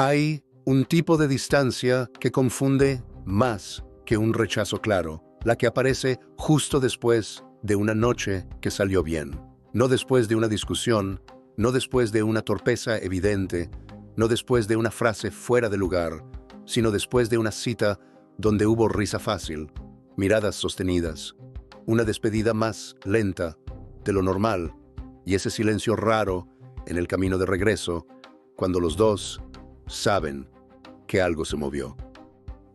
Hay un tipo de distancia que confunde más que un rechazo claro, la que aparece justo después de una noche que salió bien. No después de una discusión, no después de una torpeza evidente, no después de una frase fuera de lugar, sino después de una cita donde hubo risa fácil, miradas sostenidas, una despedida más lenta de lo normal y ese silencio raro en el camino de regreso cuando los dos saben que algo se movió.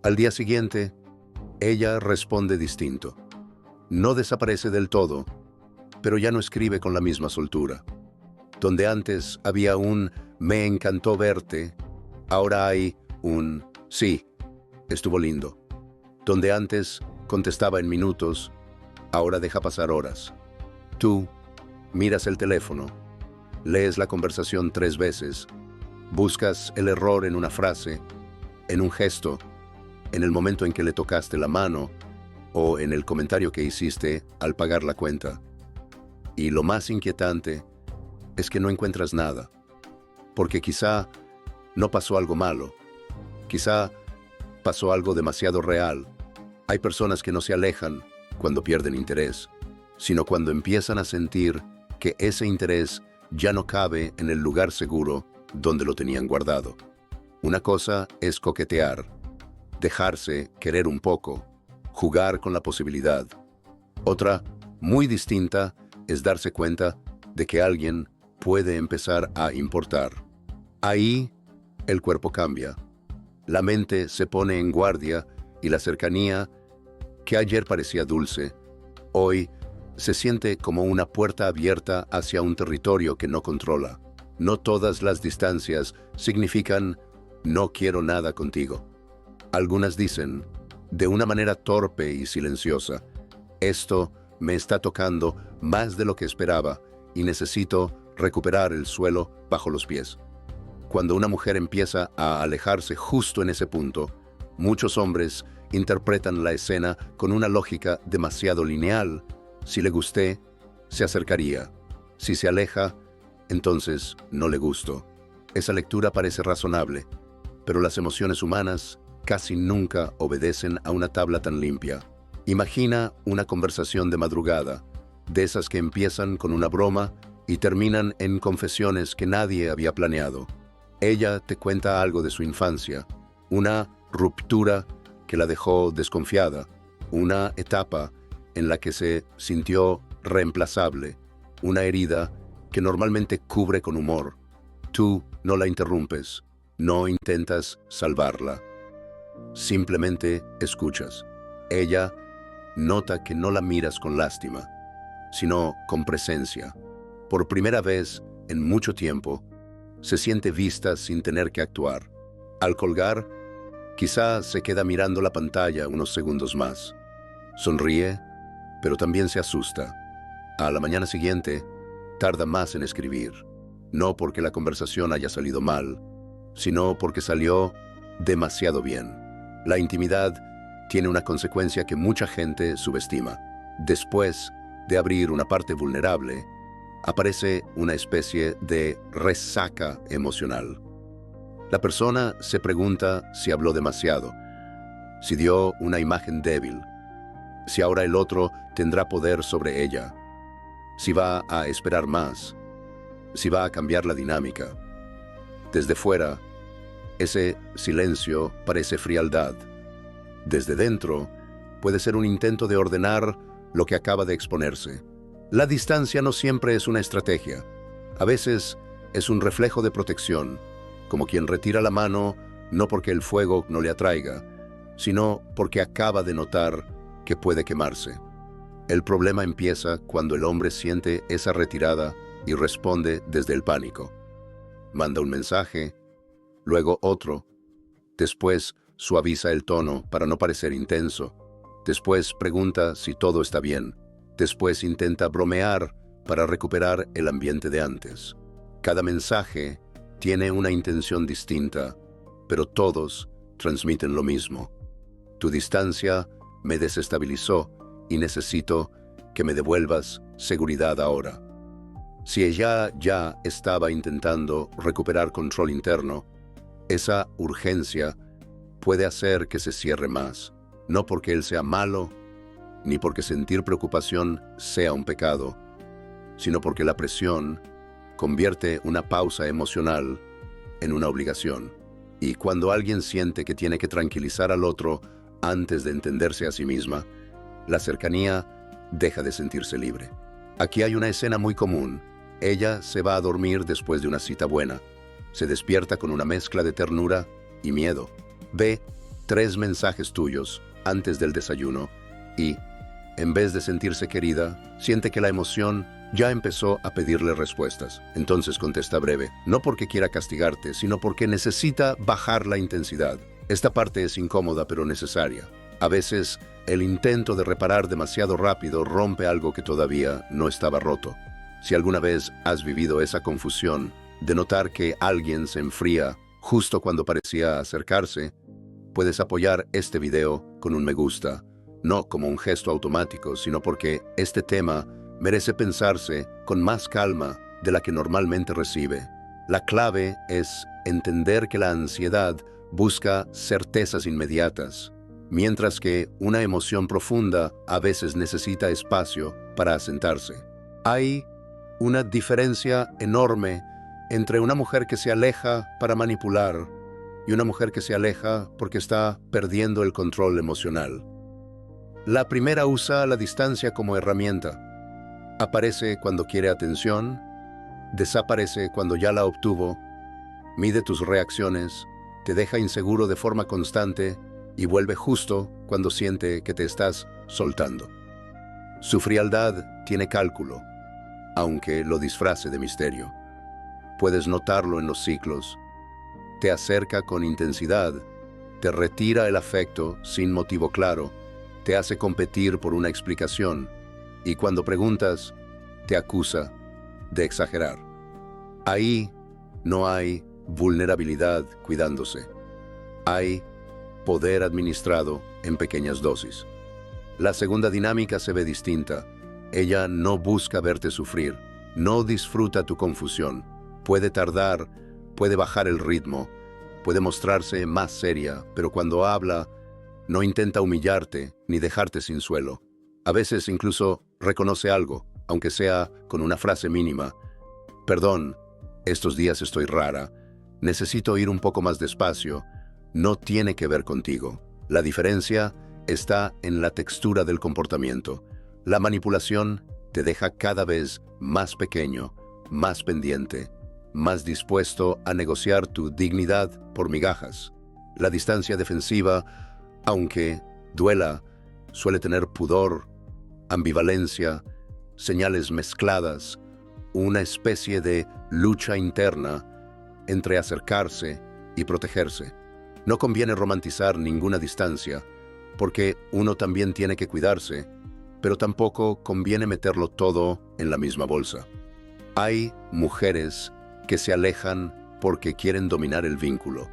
Al día siguiente, ella responde distinto. No desaparece del todo, pero ya no escribe con la misma soltura. Donde antes había un "me encantó verte", ahora hay un "sí, estuvo lindo". Donde antes contestaba en minutos, ahora deja pasar horas. Tú miras el teléfono, lees la conversación 3 veces, buscas el error en una frase, en un gesto, en el momento en que le tocaste la mano o en el comentario que hiciste al pagar la cuenta. Y lo más inquietante es que no encuentras nada, porque quizá no pasó algo malo, quizá pasó algo demasiado real. Hay personas que no se alejan cuando pierden interés, sino cuando empiezan a sentir que ese interés ya no cabe en el lugar seguro donde lo tenían guardado. Una cosa es coquetear, dejarse querer un poco, jugar con la posibilidad. Otra, muy distinta, es darse cuenta de que alguien puede empezar a importar. Ahí el cuerpo cambia, la mente se pone en guardia y la cercanía, que ayer parecía dulce, hoy se siente como una puerta abierta hacia un territorio que no controla. No todas las distancias significan "no quiero nada contigo". Algunas dicen, de una manera torpe y silenciosa, "esto me está tocando más de lo que esperaba y necesito recuperar el suelo bajo los pies". Cuando una mujer empieza a alejarse justo en ese punto, muchos hombres interpretan la escena con una lógica demasiado lineal. Si le gusté, se acercaría. Si se aleja, entonces no le gusto. Esa lectura parece razonable, pero las emociones humanas casi nunca obedecen a una tabla tan limpia. Imagina una conversación de madrugada, de esas que empiezan con una broma y terminan en confesiones que nadie había planeado. Ella te cuenta algo de su infancia, una ruptura que la dejó desconfiada, una etapa en la que se sintió reemplazable, una herida que normalmente cubre con humor. Tú no la interrumpes, no intentas salvarla. Simplemente escuchas. Ella nota que no la miras con lástima, sino con presencia. Por primera vez en mucho tiempo, se siente vista sin tener que actuar. Al colgar, quizá se queda mirando la pantalla unos segundos más. Sonríe, pero también se asusta. A la mañana siguiente, tarda más en escribir. No porque la conversación haya salido mal, sino porque salió demasiado bien. La intimidad tiene una consecuencia que mucha gente subestima. Después de abrir una parte vulnerable, aparece una especie de resaca emocional. La persona se pregunta si habló demasiado, si dio una imagen débil, si ahora el otro tendrá poder sobre ella, si va a esperar más, si va a cambiar la dinámica. Desde fuera, ese silencio parece frialdad. Desde dentro, puede ser un intento de ordenar lo que acaba de exponerse. La distancia no siempre es una estrategia. A veces es un reflejo de protección, como quien retira la mano no porque el fuego no le atraiga, sino porque acaba de notar que puede quemarse. El problema empieza cuando el hombre siente esa retirada y responde desde el pánico. Manda un mensaje, luego otro, después suaviza el tono para no parecer intenso, después pregunta si todo está bien, después intenta bromear para recuperar el ambiente de antes. Cada mensaje tiene una intención distinta, pero todos transmiten lo mismo. Tu distancia me desestabilizó y necesito que me devuelvas seguridad ahora. Si ella ya estaba intentando recuperar control interno, Esa urgencia puede hacer que se cierre más, no porque él sea malo, ni porque sentir preocupación sea un pecado, sino porque la presión convierte una pausa emocional en una obligación. Y cuando alguien siente que tiene que tranquilizar al otro antes de entenderse a sí misma, la cercanía deja de sentirse libre. Aquí hay una escena muy común. Ella se va a dormir después de una cita buena. Se despierta con una mezcla de ternura y miedo. Ve 3 mensajes tuyos antes del desayuno y, en vez de sentirse querida, siente que la emoción ya empezó a pedirle respuestas. Entonces contesta breve, no porque quiera castigarte, sino porque necesita bajar la intensidad. Esta parte es incómoda pero necesaria. A veces, el intento de reparar demasiado rápido rompe algo que todavía no estaba roto. Si alguna vez has vivido esa confusión de notar que alguien se enfría justo cuando parecía acercarse, puedes apoyar este video con un me gusta, no como un gesto automático, sino porque este tema merece pensarse con más calma de la que normalmente recibe. La clave es entender que la ansiedad busca certezas inmediatas, mientras que una emoción profunda a veces necesita espacio para asentarse. Hay una diferencia enorme entre una mujer que se aleja para manipular y una mujer que se aleja porque está perdiendo el control emocional. La primera usa la distancia como herramienta. Aparece cuando quiere atención, desaparece cuando ya la obtuvo, mide tus reacciones, te deja inseguro de forma constante y vuelve justo cuando siente que te estás soltando. Su frialdad tiene cálculo, aunque lo disfrace de misterio. Puedes notarlo en los ciclos. Te acerca con intensidad, te retira el afecto sin motivo claro, te hace competir por una explicación y cuando preguntas, te acusa de exagerar. Ahí no hay vulnerabilidad cuidándose. Hay poder administrado en pequeñas dosis. La segunda dinámica se ve distinta. Ella no busca verte sufrir, no disfruta tu confusión. Puede tardar, puede bajar el ritmo, puede mostrarse más seria, pero cuando habla, no intenta humillarte ni dejarte sin suelo. A veces incluso reconoce algo, aunque sea con una frase mínima. Perdón, estos días estoy rara, necesito ir un poco más despacio, no tiene que ver contigo. La diferencia está en la textura del comportamiento. La manipulación te deja cada vez más pequeño, más pendiente, más dispuesto a negociar tu dignidad por migajas. La distancia defensiva, aunque duela, suele tener pudor, ambivalencia, señales mezcladas, una especie de lucha interna entre acercarse y protegerse. No conviene romantizar ninguna distancia, porque uno también tiene que cuidarse, pero tampoco conviene meterlo todo en la misma bolsa. Hay mujeres que se alejan porque quieren dominar el vínculo,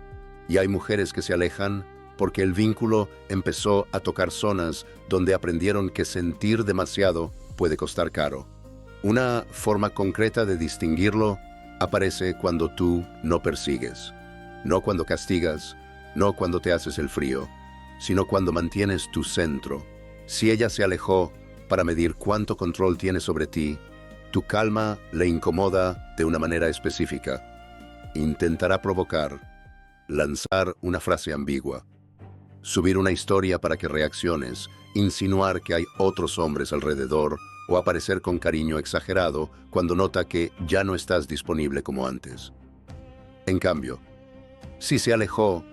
y hay mujeres que se alejan porque el vínculo empezó a tocar zonas donde aprendieron que sentir demasiado puede costar caro. Una forma concreta de distinguirlo aparece cuando tú no persigues, no cuando castigas, no cuando te haces el frío, sino cuando mantienes tu centro. Si ella se alejó para medir cuánto control tiene sobre ti, tu calma le incomoda de una manera específica. Intentará provocar, lanzar una frase ambigua, subir una historia para que reacciones, insinuar que hay otros hombres alrededor o aparecer con cariño exagerado cuando nota que ya no estás disponible como antes. En cambio, si se alejó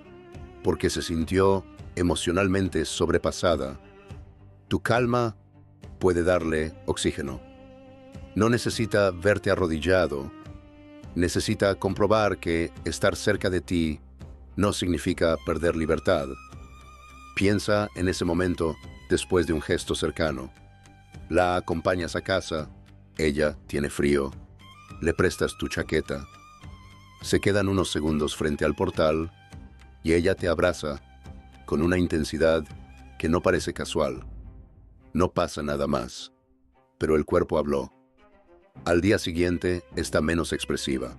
porque se sintió emocionalmente sobrepasada, tu calma puede darle oxígeno. No necesita verte arrodillado, necesita comprobar que estar cerca de ti no significa perder libertad. Piensa en ese momento después de un gesto cercano. La acompañas a casa, ella tiene frío, le prestas tu chaqueta. Se quedan unos segundos frente al portal y ella te abraza con una intensidad que no parece casual. No pasa nada más, pero el cuerpo habló. Al día siguiente está menos expresiva.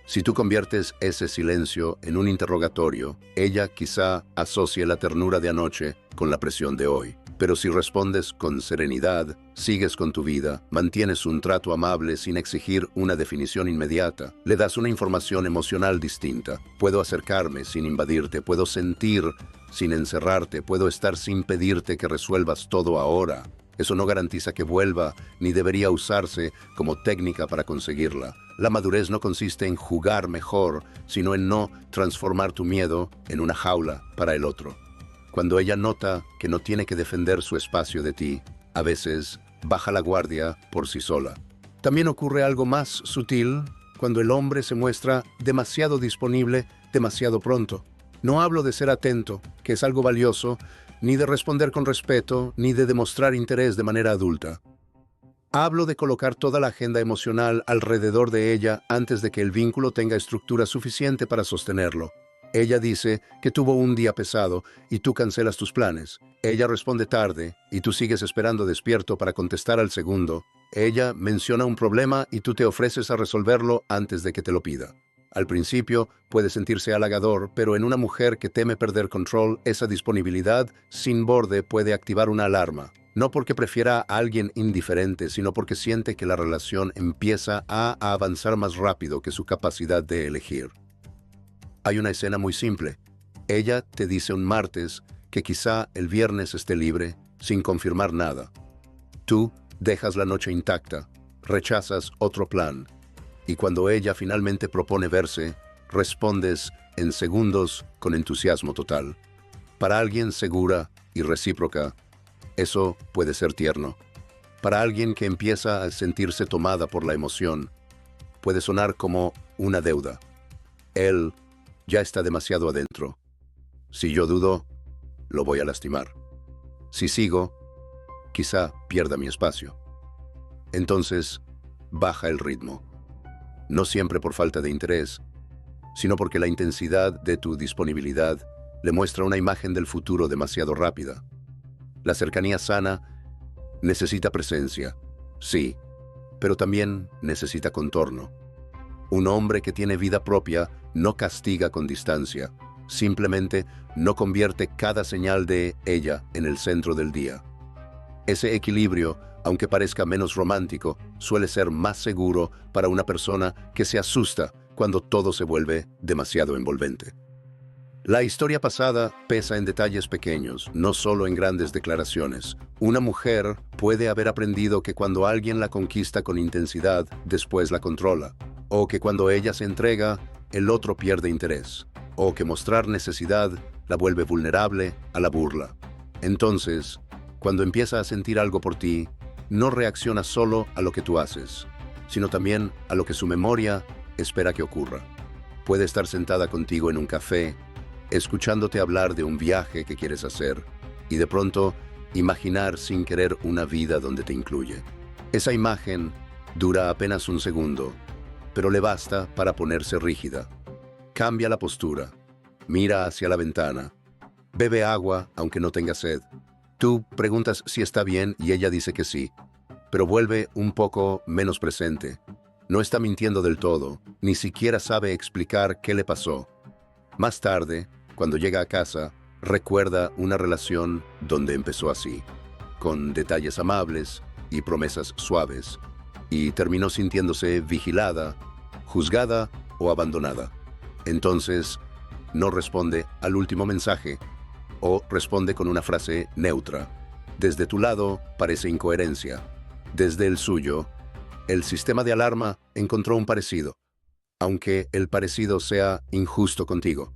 Si tú conviertes ese silencio en un interrogatorio, ella quizá asocie la ternura de anoche con la presión de hoy. Pero si respondes con serenidad, sigues con tu vida, mantienes un trato amable sin exigir una definición inmediata, le das una información emocional distinta. Puedo acercarme sin invadirte, puedo sentir sin encerrarte, puedo estar sin pedirte que resuelvas todo ahora. Eso no garantiza que vuelva, ni debería usarse como técnica para conseguirla. La madurez no consiste en jugar mejor, sino en no transformar tu miedo en una jaula para el otro. Cuando ella nota que no tiene que defender su espacio de ti, a veces baja la guardia por sí sola. También ocurre algo más sutil cuando el hombre se muestra demasiado disponible demasiado pronto. No hablo de ser atento, que es algo valioso, ni de responder con respeto, ni de demostrar interés de manera adulta. Hablo de colocar toda la agenda emocional alrededor de ella antes de que el vínculo tenga estructura suficiente para sostenerlo. Ella dice que tuvo un día pesado y tú cancelas tus planes. Ella responde tarde y tú sigues esperando despierto para contestar al segundo. Ella menciona un problema y tú te ofreces a resolverlo antes de que te lo pida. Al principio puede sentirse halagador, pero en una mujer que teme perder control, esa disponibilidad sin borde puede activar una alarma. No porque prefiera a alguien indiferente, sino porque siente que la relación empieza a avanzar más rápido que su capacidad de elegir. Hay una escena muy simple. Ella te dice un martes que quizá el viernes esté libre, sin confirmar nada. Tú dejas la noche intacta, rechazas otro plan. Y cuando ella finalmente propone verse, respondes en segundos con entusiasmo total. Para alguien segura y recíproca, eso puede ser tierno. Para alguien que empieza a sentirse tomada por la emoción, puede sonar como una deuda. Él ya está demasiado adentro. Si yo dudo, lo voy a lastimar. Si sigo, quizá pierda mi espacio. Entonces, baja el ritmo. No siempre por falta de interés, sino porque la intensidad de tu disponibilidad le muestra una imagen del futuro demasiado rápida. La cercanía sana necesita presencia, sí, pero también necesita contorno. Un hombre que tiene vida propia no castiga con distancia, simplemente no convierte cada señal de ella en el centro del día. Ese equilibrio, aunque parezca menos romántico, suele ser más seguro para una persona que se asusta cuando todo se vuelve demasiado envolvente. La historia pasada pesa en detalles pequeños, no solo en grandes declaraciones. Una mujer puede haber aprendido que cuando alguien la conquista con intensidad, después la controla, o que cuando ella se entrega, el otro pierde interés, o que mostrar necesidad la vuelve vulnerable a la burla. Entonces, cuando empieza a sentir algo por ti, no reacciona solo a lo que tú haces, sino también a lo que su memoria espera que ocurra. Puede estar sentada contigo en un café, escuchándote hablar de un viaje que quieres hacer, y de pronto imaginar sin querer una vida donde te incluye. Esa imagen dura apenas un segundo, pero le basta para ponerse rígida. Cambia la postura, mira hacia la ventana, bebe agua aunque no tenga sed. Tú preguntas si está bien y ella dice que sí, pero vuelve un poco menos presente. No está mintiendo del todo, ni siquiera sabe explicar qué le pasó. Más tarde, cuando llega a casa, recuerda una relación donde empezó así, con detalles amables y promesas suaves, y terminó sintiéndose vigilada, juzgada o abandonada. Entonces, no responde al último mensaje, o responde con una frase neutra. Desde tu lado parece incoherencia. Desde el suyo, el sistema de alarma encontró un parecido, aunque el parecido sea injusto contigo.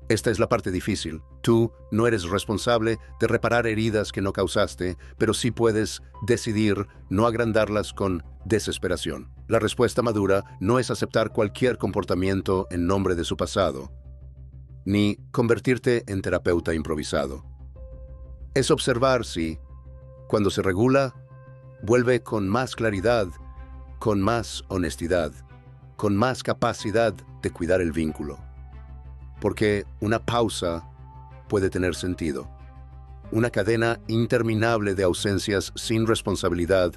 Esta es la parte difícil. Tú no eres responsable de reparar heridas que no causaste, pero sí puedes decidir no agrandarlas con desesperación. La respuesta madura no es aceptar cualquier comportamiento en nombre de su pasado, ni convertirte en terapeuta improvisado. Es observar si, cuando se regula, vuelve con más claridad, con más honestidad, con más capacidad de cuidar el vínculo. Porque una pausa puede tener sentido. Una cadena interminable de ausencias sin responsabilidad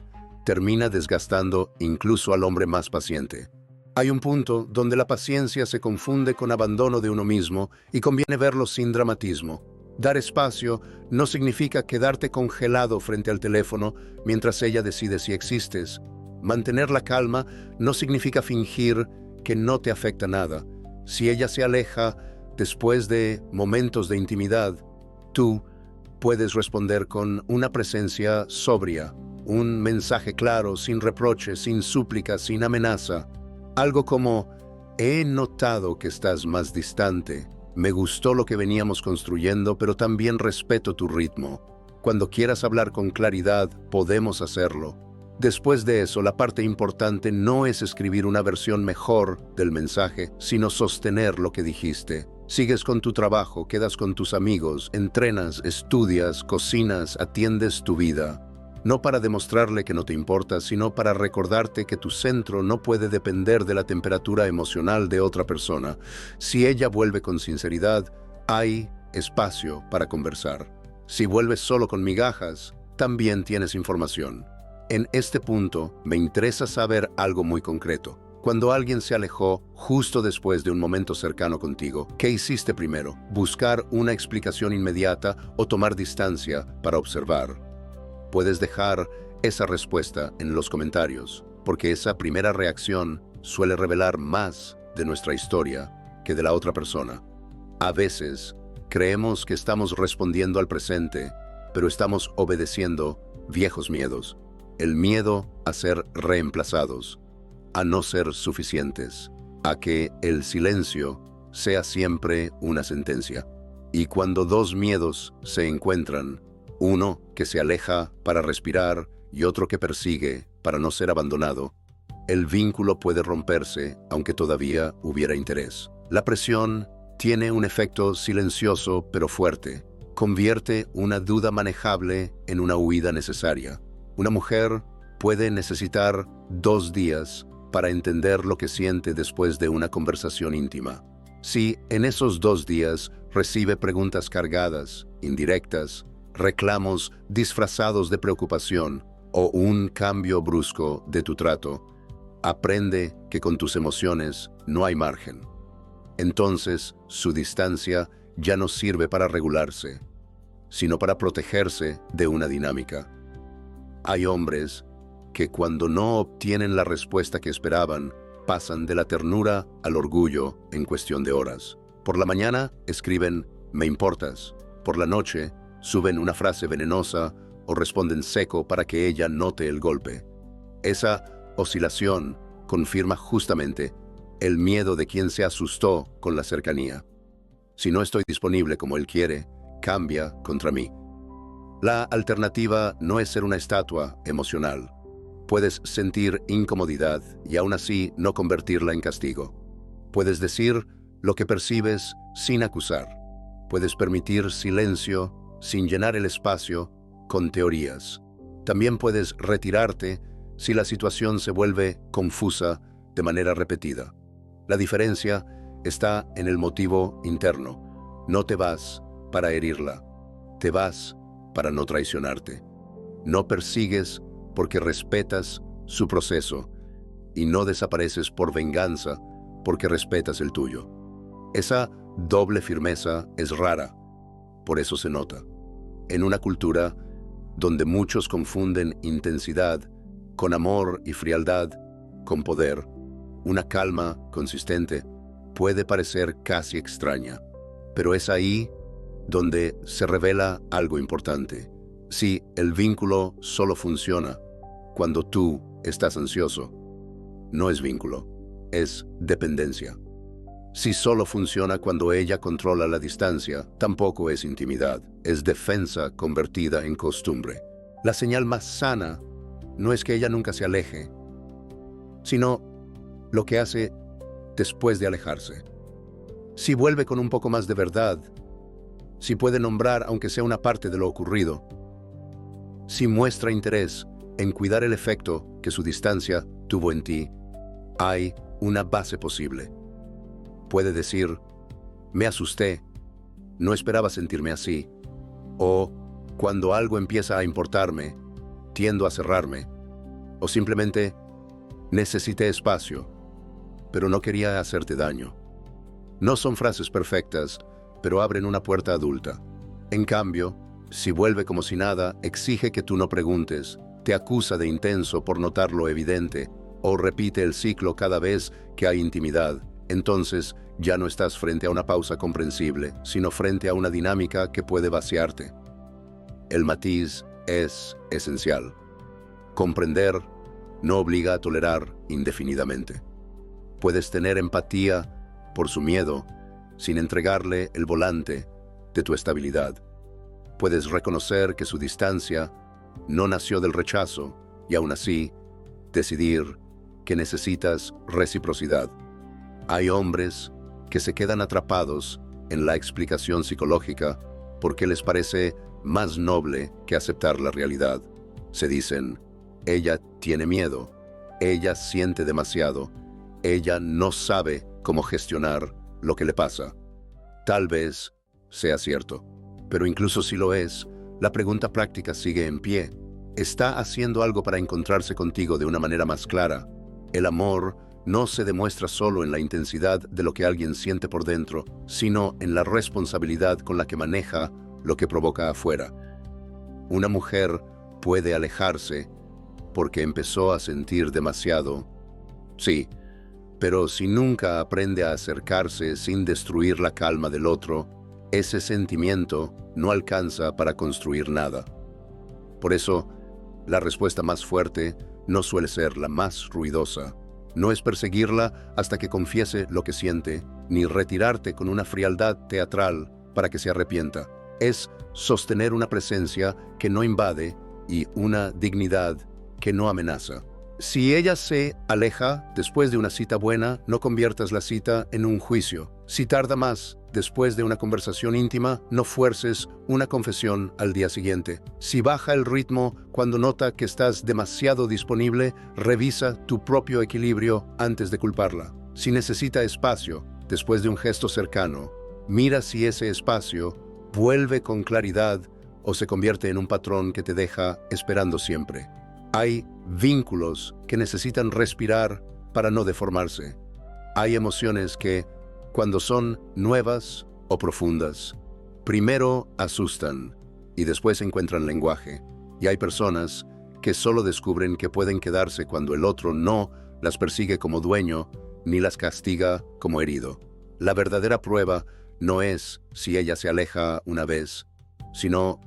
termina desgastando incluso al hombre más paciente. Hay un punto donde la paciencia se confunde con abandono de uno mismo y conviene verlo sin dramatismo. Dar espacio no significa quedarte congelado frente al teléfono mientras ella decide si existes. Mantener la calma no significa fingir que no te afecta nada. Si ella se aleja después de momentos de intimidad, tú puedes responder con una presencia sobria, un mensaje claro, sin reproches, sin súplicas, sin amenaza. Algo como: he notado que estás más distante. Me gustó lo que veníamos construyendo, pero también respeto tu ritmo. Cuando quieras hablar con claridad, podemos hacerlo. Después de eso, la parte importante no es escribir una versión mejor del mensaje, sino sostener lo que dijiste. Sigues con tu trabajo, quedas con tus amigos, entrenas, estudias, cocinas, atiendes tu vida. No para demostrarle que no te importa, sino para recordarte que tu centro no puede depender de la temperatura emocional de otra persona. Si ella vuelve con sinceridad, hay espacio para conversar. Si vuelves solo con migajas, también tienes información. En este punto, me interesa saber algo muy concreto. Cuando alguien se alejó justo después de un momento cercano contigo, ¿qué hiciste primero? ¿Buscar una explicación inmediata o tomar distancia para observar? Puedes dejar esa respuesta en los comentarios, porque esa primera reacción suele revelar más de nuestra historia que de la otra persona. A veces, creemos que estamos respondiendo al presente, pero estamos obedeciendo viejos miedos. El miedo a ser reemplazados, a no ser suficientes, a que el silencio sea siempre una sentencia. Y cuando dos miedos se encuentran, uno que se aleja para respirar y otro que persigue para no ser abandonado, el vínculo puede romperse aunque todavía hubiera interés. La presión tiene un efecto silencioso pero fuerte. Convierte una duda manejable en una huida necesaria. Una mujer puede necesitar 2 días para entender lo que siente después de una conversación íntima. Si en esos 2 días recibe preguntas cargadas, indirectas, reclamos disfrazados de preocupación o un cambio brusco de tu trato, aprende que con tus emociones no hay margen. Entonces, su distancia ya no sirve para regularse, sino para protegerse de una dinámica. Hay hombres que cuando no obtienen la respuesta que esperaban, pasan de la ternura al orgullo en cuestión de horas. Por la mañana escriben "me importas", por la noche suben una frase venenosa o responden seco para que ella note el golpe. Esa oscilación confirma justamente el miedo de quien se asustó con la cercanía. Si no estoy disponible como él quiere, cambia contra mí. La alternativa no es ser una estatua emocional. Puedes sentir incomodidad y aún así no convertirla en castigo. Puedes decir lo que percibes sin acusar. Puedes permitir silencio sin llenar el espacio con teorías. También puedes retirarte si la situación se vuelve confusa de manera repetida. La diferencia está en el motivo interno. No te vas para herirla, te vas para no traicionarte. No persigues porque respetas su proceso y no desapareces por venganza porque respetas el tuyo. Esa doble firmeza es rara, por eso se nota. En una cultura donde muchos confunden intensidad con amor y frialdad con poder, una calma consistente puede parecer casi extraña, pero es ahí donde se revela algo importante. Si el vínculo solo funciona cuando tú estás ansioso, no es vínculo, es dependencia. Si solo funciona cuando ella controla la distancia, tampoco es intimidad, es defensa convertida en costumbre. La señal más sana no es que ella nunca se aleje, sino lo que hace después de alejarse. Si vuelve con un poco más de verdad, si puede nombrar aunque sea una parte de lo ocurrido, si muestra interés en cuidar el efecto que su distancia tuvo en ti, hay una base posible. Puede decir: me asusté, no esperaba sentirme así, o cuando algo empieza a importarme, tiendo a cerrarme, o simplemente necesité espacio. pero no quería hacerte daño. No son frases perfectas, pero abren una puerta adulta. En cambio, si vuelve como si nada, exige que tú no preguntes, te acusa de intenso por notar lo evidente, o repite el ciclo cada vez que hay intimidad, entonces ya no estás frente a una pausa comprensible, sino frente a una dinámica que puede vaciarte. El matiz es esencial. Comprender no obliga a tolerar indefinidamente. Puedes tener empatía por su miedo sin entregarle el volante de tu estabilidad. Puedes reconocer que su distancia no nació del rechazo y aún así decidir que necesitas reciprocidad. Hay hombres que se quedan atrapados en la explicación psicológica porque les parece más noble que aceptar la realidad. Se dicen, ella tiene miedo, ella siente demasiado, ella no sabe cómo gestionar lo que le pasa. Tal vez sea cierto, pero incluso si lo es, la pregunta práctica sigue en pie. ¿Está haciendo algo para encontrarse contigo de una manera más clara? El amor no se demuestra solo en la intensidad de lo que alguien siente por dentro, sino en la responsabilidad con la que maneja lo que provoca afuera. Una mujer puede alejarse porque empezó a sentir demasiado. Sí, pero si nunca aprende a acercarse sin destruir la calma del otro, ese sentimiento no alcanza para construir nada. Por eso, la respuesta más fuerte no suele ser la más ruidosa. No es perseguirla hasta que confiese lo que siente, ni retirarte con una frialdad teatral para que se arrepienta. Es sostener una presencia que no invade y una dignidad que no amenaza. Si ella se aleja después de una cita buena, no conviertas la cita en un juicio. Si tarda más después de una conversación íntima, no fuerces una confesión al día siguiente. Si baja el ritmo cuando nota que estás demasiado disponible, revisa tu propio equilibrio antes de culparla. Si necesita espacio después de un gesto cercano, mira si ese espacio vuelve con claridad o se convierte en un patrón que te deja esperando siempre. Hay vínculos que necesitan respirar para no deformarse. Hay emociones que, cuando son nuevas o profundas, primero asustan y después encuentran lenguaje. Y hay personas que solo descubren que pueden quedarse cuando el otro no las persigue como dueño ni las castiga como herido. La verdadera prueba no es si ella se aleja una vez, sino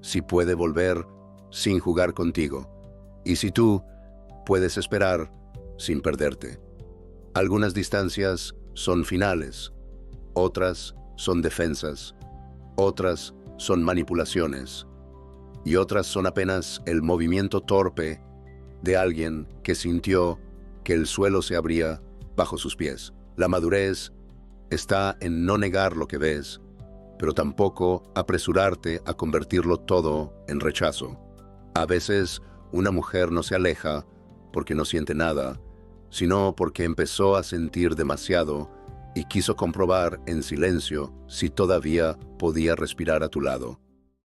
si puede volver sin jugar contigo. Y si tú puedes esperar sin perderte. Algunas distancias son finales, otras son defensas, otras son manipulaciones y otras son apenas el movimiento torpe de alguien que sintió que el suelo se abría bajo sus pies. La madurez está en no negar lo que ves, pero tampoco apresurarte a convertirlo todo en rechazo. A veces, una mujer no se aleja porque no siente nada, sino porque empezó a sentir demasiado y quiso comprobar en silencio si todavía podía respirar a tu lado.